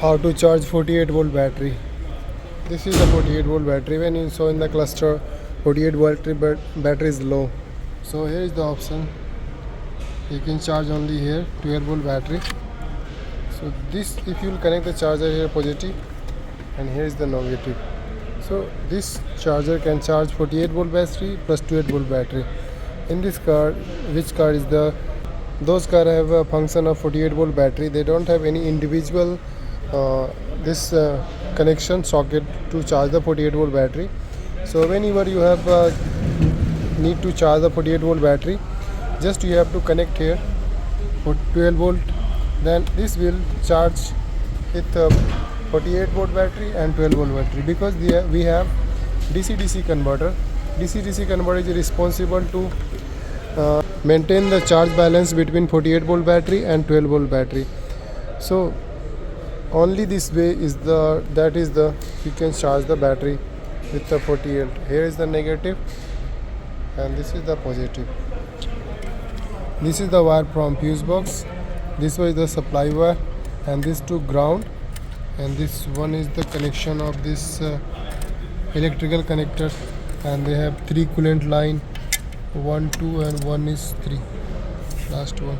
How to charge 48 volt battery. This is a 48 volt battery. When you saw in the cluster 48 volt battery is low, so here is the option. You can charge only here 12 volt battery. So this, if you will connect the charger here positive, and here is the negative. So this charger can charge 48 volt battery plus 12 volt battery. In this car, which car is the, those car have a function of 48 volt battery. They don't have any individual this connection socket to charge the 48 volt battery. So whenever you have need to charge the 48 volt battery, just you have to connect here for 12 volt, then this will charge with 48 volt battery and 12 volt battery, because we have DC-DC converter. DC-DC converter is responsible to maintain the charge balance between 48 volt battery and 12 volt battery. So only this way is the you can charge the battery with the 48. Here is the negative and this is the positive. This is the wire from fuse box. This was the supply wire, and this to ground, and this one is the connection of this electrical connector, and they have 3 coolant line, 1, 2 and 1 is 3, last one.